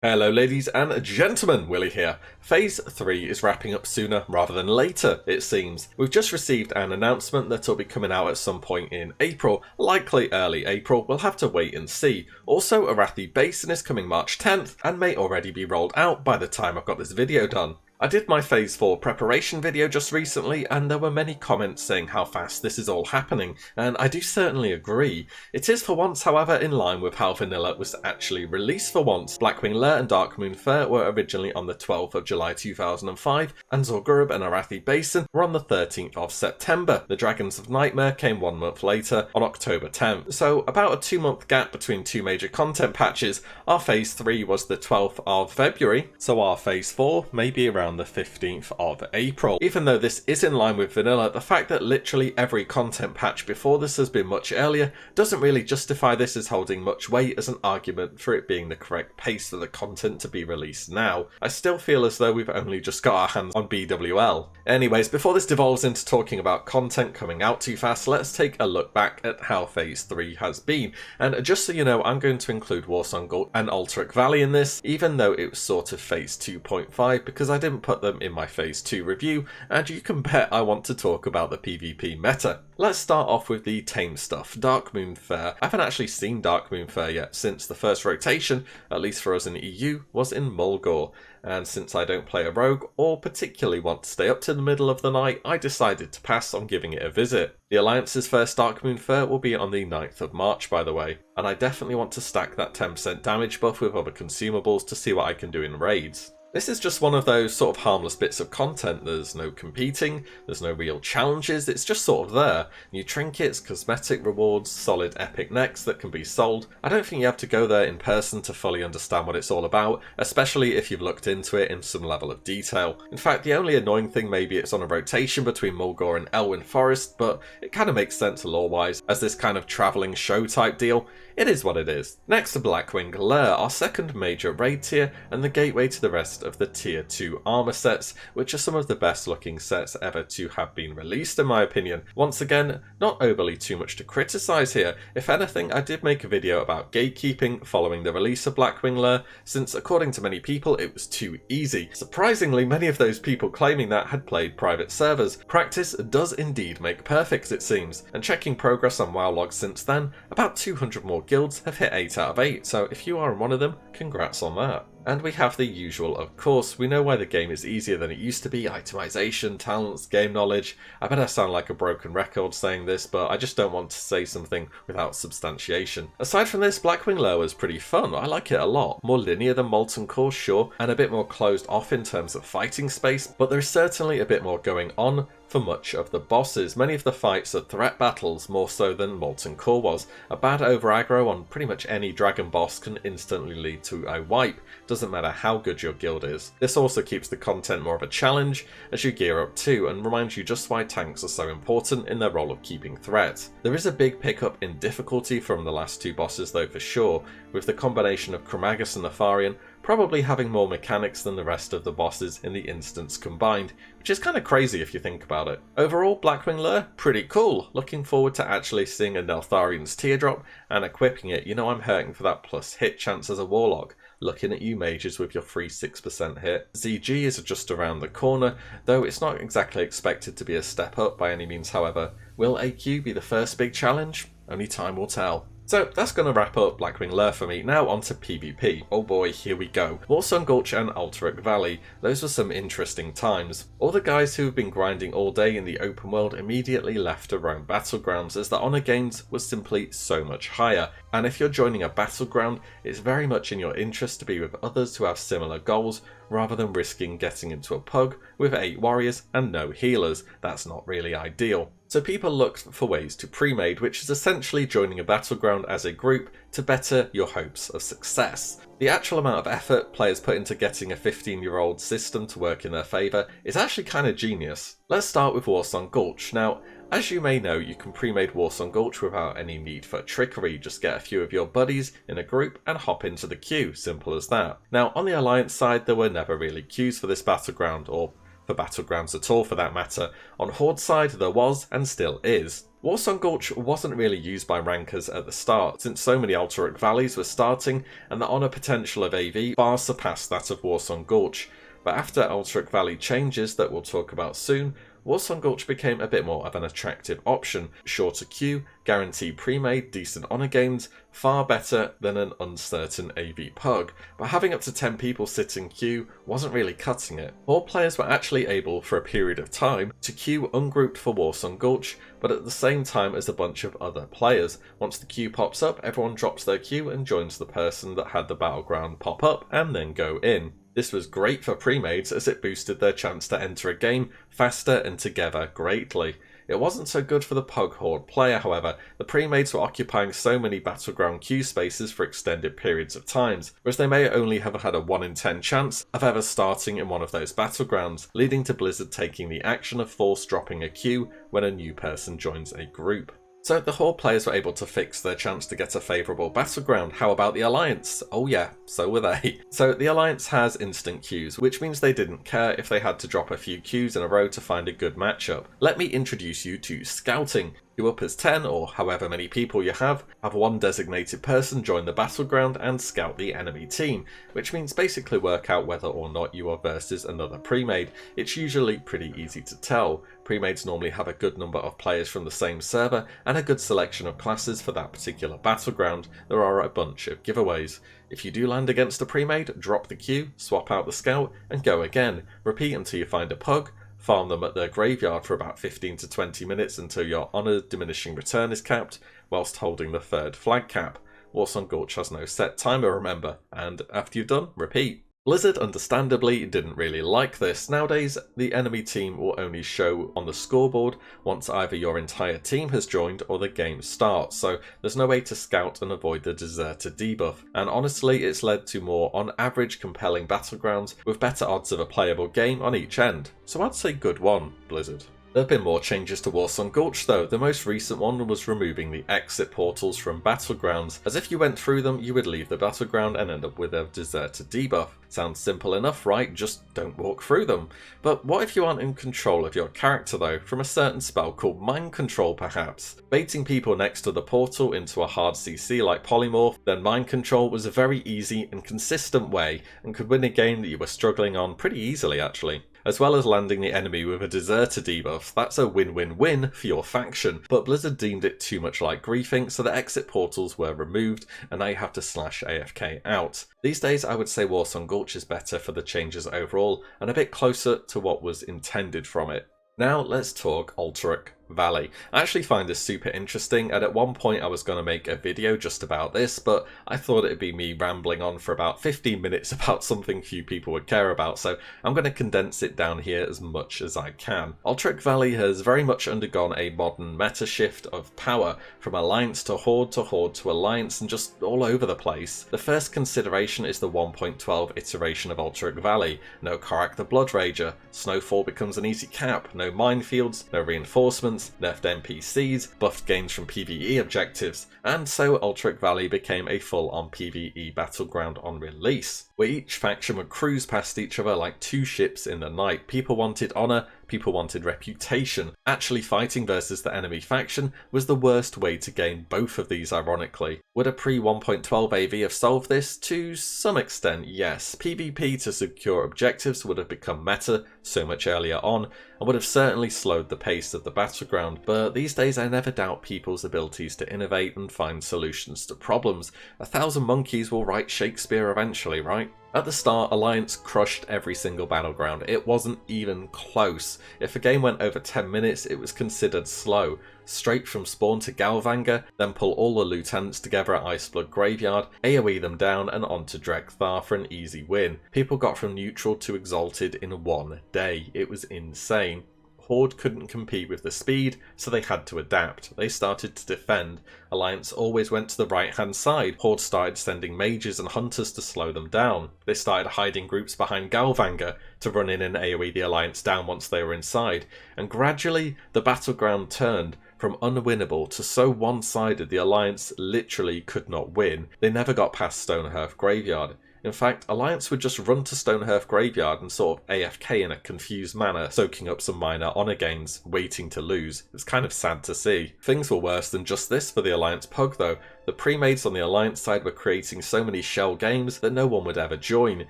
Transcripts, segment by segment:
Hello ladies and gentlemen, Willie here. Phase 3 is wrapping up sooner rather than later, it seems. We've just received an announcement that it'll be coming out at some point in April, likely early April, we'll have to wait and see. Also, Arathi Basin is coming March 10th and may already be rolled out by the time I've got this video done. I did my Phase 4 preparation video just recently and there were many comments saying how fast this is all happening, and I do certainly agree. It is for once, however, in line with how vanilla was actually released for once. Blackwing Lair and Darkmoon Faire were originally on the 12th of July 2005, and zul'gurub and Arathi Basin were on the 13th of September. The Dragons of Nightmare came 1 month later, on October 10th. So about a 2-month gap between two major content patches. Our Phase 3 was the 12th of February, so our Phase 4 may be around the 15th of April. Even though this is in line with vanilla, the fact that literally every content patch before this has been much earlier doesn't really justify this as holding much weight as an argument for it being the correct pace for the content to be released now. I still feel as though we've only just got our hands on BWL. Anyways, before this devolves into talking about content coming out too fast, let's take a look back at how Phase 3 has been. And just so you know, I'm going to include Warsong Gulch and Alltrack Valley in this, even though it was sort of Phase 2.5, because I didn't put them in my Phase 2 review, and you can bet I want to talk about the PvP meta. Let's start off with the tame stuff. Darkmoon Faire. I haven't actually seen Darkmoon Faire yet since the first rotation, at least for us in the EU, was in Mulgore. And since I don't play a rogue or particularly want to stay up to the middle of the night, I decided to pass on giving it a visit. The Alliance's first Darkmoon Faire will be on the 9th of March, by the way, and I definitely want to stack that 10% damage buff with other consumables to see what I can do in raids. This is just one of those sort of harmless bits of content. There's no competing, there's no real challenges, it's just sort of there. New trinkets, cosmetic rewards, solid epic necks that can be sold. I don't think you have to go there in person to fully understand what it's all about, especially if you've looked into it in some level of detail. In fact, the only annoying thing maybe it's on a rotation between Mulgore and Elwyn Forest, but it kind of makes sense lore-wise as this kind of travelling show type deal. It is what it is. Next to Blackwing Lair, our second major raid tier and the gateway to the rest of the tier 2 armor sets, which are some of the best looking sets ever to have been released in my opinion. Once again, not overly too much to criticize here. If anything, I did make a video about gatekeeping following the release of Blackwing Lair, since according to many people it was too easy. Surprisingly, many of those people claiming that had played private servers. Practice does indeed make perfect, it seems, and checking progress on WoW logs since then, about 200 more guilds have hit 8 out of 8, so if you are in one of them, congrats on that. And we have the usual, of course. We know why the game is easier than it used to be. Itemization, talents, game knowledge. I bet I sound like a broken record saying this, but I just don't want to say something without substantiation. Aside from this, Blackwing Lair was pretty fun. I like it a lot. More linear than Molten Core, sure, and a bit more closed off in terms of fighting space, but there's certainly a bit more going on for much of the bosses. Many of the fights are threat battles, more so than Molten Core was. A bad over aggro on pretty much any dragon boss can instantly lead to a wipe. Doesn't matter how good your guild is. This also keeps the content more of a challenge as you gear up too, and reminds you just why tanks are so important in their role of keeping threat. There is a big pickup in difficulty from the last 2 bosses though for sure, with the combination of Chromagus and Nefarian probably having more mechanics than the rest of the bosses in the instance combined, which is kind of crazy if you think about it. Overall, Blackwing Lair, pretty cool. Looking forward to actually seeing a Neltharian's Teardrop and equipping it. You know I'm hurting for that plus hit chance as a Warlock. Looking at you mages with your free 6% hit. ZG is just around the corner, though it's not exactly expected to be a step up by any means however. Will AQ be the first big challenge? Only time will tell. So that's going to wrap up Blackwing Lair for me. Now onto PvP. Oh boy, here we go. Warsong Gulch and Alltrack Valley. Those were some interesting times. All the guys who have been grinding all day in the open world immediately left to roam battlegrounds as the honour gains was simply so much higher. And if you're joining a battleground, it's very much in your interest to be with others who have similar goals, rather than risking getting into a pug with 8 warriors and no healers. That's not really ideal. So people looked for ways to pre-made, which is essentially joining a battleground as a group to better your hopes of success. The actual amount of effort players put into getting a 15-year-old system to work in their favour is actually kind of genius. Let's start with Warsong Gulch. Now, as you may know, you can pre-made Warsong Gulch without any need for trickery. Just get a few of your buddies in a group and hop into the queue, simple as that. Now, on the Alliance side, there were never really queues for this battleground, or for battlegrounds at all for that matter. On Horde side there was, and still is. Warsong Gulch wasn't really used by rankers at the start, since so many Alltrack Valleys were starting and the honour potential of AV far surpassed that of Warsong Gulch. But after Alltrack Valley changes that we'll talk about soon, Warsong Gulch became a bit more of an attractive option. Shorter queue, guaranteed pre-made, decent honour gains, far better than an uncertain AV pug. But having up to 10 people sit in queue wasn't really cutting it. All players were actually able, for a period of time, to queue ungrouped for Warsong Gulch, but at the same time as a bunch of other players. Once the queue pops up, everyone drops their queue and joins the person that had the battleground pop up and then go in. This was great for pre-mades as it boosted their chance to enter a game faster and together greatly. It wasn't so good for the Pug Horde player, however. The pre-mades were occupying so many battleground queue spaces for extended periods of times, whereas they may only have had a 1 in 10 chance of ever starting in one of those battlegrounds, leading to Blizzard taking the action of force dropping a queue when a new person joins a group. So the Horde players were able to fix their chance to get a favourable battleground. How about the Alliance? Oh yeah, so were they. So the Alliance has instant queues, which means they didn't care if they had to drop a few queues in a row to find a good matchup. Let me introduce you to Scouting. You up as 10 or however many people you have one designated person join the battleground and scout the enemy team, which means basically work out whether or not you are versus another pre-made. It's usually pretty easy to tell. Pre-mades normally have a good number of players from the same server and a good selection of classes for that particular battleground. There are a bunch of giveaways. If you do land against a pre-made, drop the queue, swap out the scout and go again. Repeat until you find a pug. Farm them at their graveyard for about 15 to 20 minutes until your honour diminishing return is capped, whilst holding the third flag cap. Warsong Gulch has no set timer, remember, and after you've done, repeat. Blizzard understandably didn't really like this. Nowadays, the enemy team will only show on the scoreboard once either your entire team has joined or the game starts, so there's no way to scout and avoid the deserter debuff. And honestly, it's led to more on average compelling battlegrounds with better odds of a playable game on each end. So I'd say good one, Blizzard. There have been more changes to Warsong Gulch though. The most recent one was removing the exit portals from battlegrounds, as if you went through them you would leave the battleground and end up with a deserter debuff. Sounds simple enough, right? Just don't walk through them. But what if you aren't in control of your character though, from a certain spell called Mind Control perhaps? Baiting people next to the portal into a hard CC like Polymorph, then Mind Control was a very easy and consistent way and could win a game that you were struggling on pretty easily actually. As well as landing the enemy with a deserter debuff, that's a win-win-win for your faction, but Blizzard deemed it too much like griefing, so the exit portals were removed, and now you have to slash AFK out. These days I would say Warsong Gulch is better for the changes overall, and a bit closer to what was intended from it. Now let's talk Alltrack Valley. I actually find this super interesting, and at one point I was going to make a video just about this, but I thought it'd be me rambling on for about 15 minutes about something few people would care about, so I'm going to condense it down here as much as I can. Alltrack Valley has very much undergone a modern meta shift of power, from Alliance to Horde to Alliance, and just all over the place. The first consideration is the 1.12 iteration of Alltrack Valley. No Korak the Blood Rager, Snowfall becomes an easy cap, no minefields, no reinforcements, nerfed NPCs, buffed gains from PvE objectives, and so Alltrack Valley became a full-on PvE battleground on release, where each faction would cruise past each other like two ships in the night. People wanted honour, people wanted reputation. Actually fighting versus the enemy faction was the worst way to gain both of these ironically. Would a pre-1.12 AV have solved this? To some extent, yes. PvP to secure objectives would have become meta so much earlier on, and would have certainly slowed the pace of the battleground, but these days I never doubt people's abilities to innovate and find solutions to problems. 1,000 monkeys will write Shakespeare eventually, right? At the start, Alliance crushed every single battleground. It wasn't even close. If a game went over 10 minutes, it was considered slow. Straight from spawn to Galvanger, then pull all the lieutenants together at Iceblood Graveyard, AoE them down and onto Drekthar for an easy win. People got from neutral to exalted in one day. It was insane. Horde couldn't compete with the speed, so they had to adapt. They started to defend. Alliance always went to the right hand side. Horde started sending mages and hunters to slow them down. They started hiding groups behind Galvanger to run in and AoE the Alliance down once they were inside. And gradually the battleground turned from unwinnable to so one-sided the Alliance literally could not win. They never got past Stonehearth Graveyard. In fact, Alliance would just run to Stonehearth Graveyard and sort of AFK in a confused manner, soaking up some minor honour gains, waiting to lose. It was kind of sad to see. Things were worse than just this for the Alliance pug though. The pre-mades on the Alliance side were creating so many shell games that no one would ever join,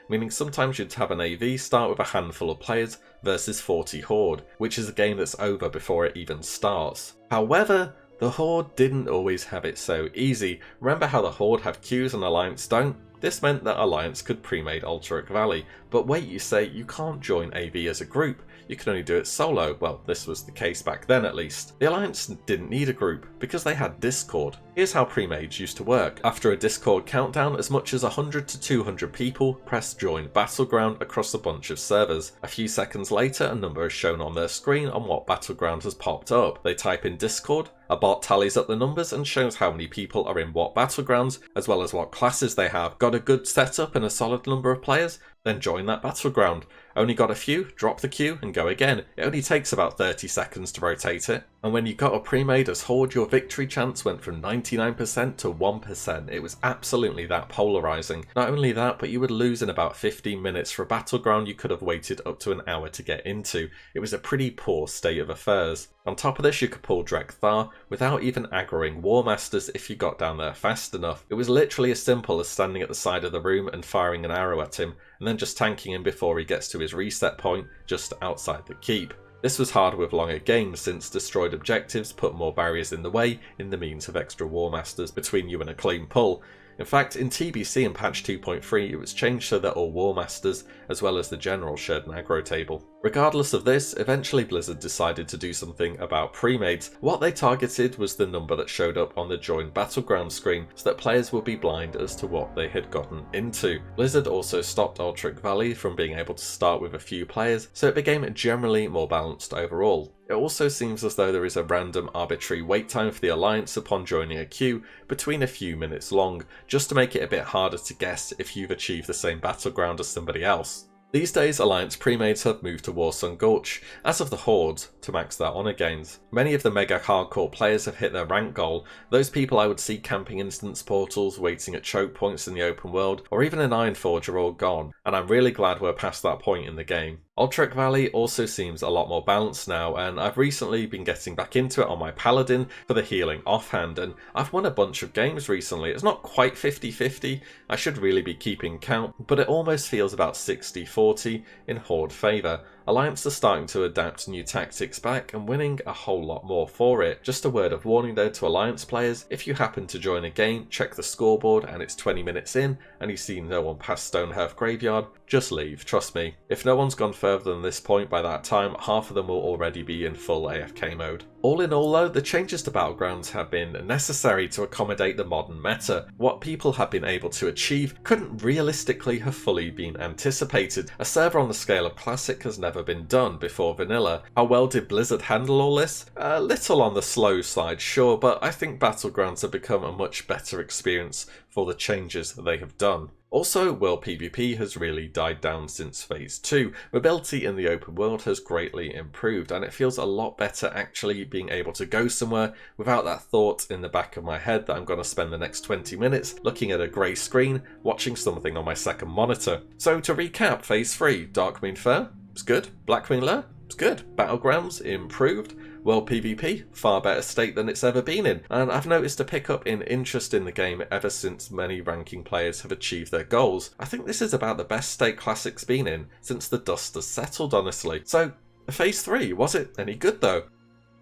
meaning sometimes you'd have an AV start with a handful of players versus 40 Horde, which is a game that's over before it even starts. However, the Horde didn't always have it so easy. Remember how the Horde have queues and Alliance don't? This meant that Alliance could pre-made Alltrack Valley, but wait, you say you can't join AV as a group, you can only do it solo. Well, this was the case back then at least. The Alliance didn't need a group, because they had Discord. Here's how pre-mades used to work. After a Discord countdown, as much as 100 to 200 people press join battleground across a bunch of servers. A few seconds later, a number is shown on their screen on what battleground has popped up. They type in Discord, a bot tallies up the numbers and shows how many people are in what battlegrounds, as well as what classes they have. Got a good setup and a solid number of players? Then join that battleground. Only got a few? Drop the queue and go again. It only takes about 30 seconds to rotate it. And when you got a pre-made as Horde, your victory chance went from 99% to 1%. It was absolutely that polarising. Not only that, but you would lose in about 15 minutes for a battleground you could have waited up to an hour to get into. It was a pretty poor state of affairs. On top of this, you could pull Drekthar without even aggroing War Masters if you got down there fast enough. It was literally as simple as standing at the side of the room and firing an arrow at him, and then just tanking him before he gets to his reset point just outside the keep. This was hard with longer games since destroyed objectives put more barriers in the way in the means of extra War Masters between you and a clean pull. In fact, in TBC and patch 2.3 it was changed so that all War Masters, as well as the general, shared an aggro table. Regardless of this, eventually Blizzard decided to do something about pre-mades. What they targeted was the number that showed up on the join battleground screen, so that players would be blind as to what they had gotten into. Blizzard also stopped Alltrack Valley from being able to start with a few players, so it became generally more balanced overall. It also seems as though there is a random arbitrary wait time for the Alliance upon joining a queue, between a few minutes long, just to make it a bit harder to guess if you've achieved the same battleground as somebody else. These days, Alliance pre-mades have moved to Warsong Gulch, as have the Hordes, to max their honour gains. Many of the mega hardcore players have hit their rank goal. Those people I would see camping instance portals, waiting at choke points in the open world, or even an Ironforge are all gone, and I'm really glad we're past that point in the game. Alltrack Valley also seems a lot more balanced now, and I've recently been getting back into it on my Paladin for the healing offhand, and I've won a bunch of games recently. It's not quite 50-50, I should really be keeping count, but it almost feels about 60-40 in Horde favour. Alliance are starting to adapt new tactics back and winning a whole lot more for it. Just a word of warning though to Alliance players, if you happen to join a game, check the scoreboard and it's 20 minutes in and you see no one past Stonehearth Graveyard, just leave, trust me. If no one's gone further than this point by that time, half of them will already be in full AFK mode. All in all though, the changes to battlegrounds have been necessary to accommodate the modern meta. What people have been able to achieve couldn't realistically have fully been anticipated. A server on the scale of Classic has never been done before vanilla. How well did Blizzard handle all this? A little on the slow side, sure, but I think battlegrounds have become a much better experience for the changes that they have done. Also, world PvP has really died down since Phase 2. Mobility in the open world has greatly improved, and it feels a lot better actually being able to go somewhere without that thought in the back of my head that I'm going to spend the next 20 minutes looking at a grey screen, watching something on my second monitor. So to recap, Phase 3, Darkmoon Fair, it's good. Blackwing Lair, it's good. Battlegrounds, improved. World PvP, far better state than it's ever been in, and I've noticed a pickup in interest in the game ever since many ranking players have achieved their goals. I think this is about the best state Classic's been in since the dust has settled, honestly. So, Phase 3, was it any good though?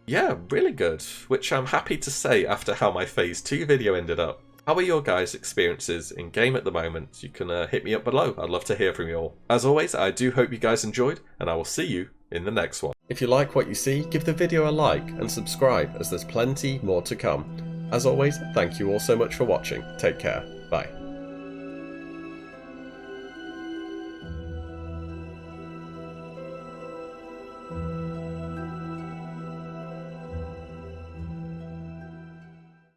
Yeah, really good, which I'm happy to say after how my Phase 2 video ended up. How are your guys' experiences in game at the moment? You can hit me up below, I'd love to hear from you all. As always, I do hope you guys enjoyed, and I will see you in the next one. If you like what you see, give the video a like and subscribe as there's plenty more to come. As always, thank you all so much for watching. Take care. Bye.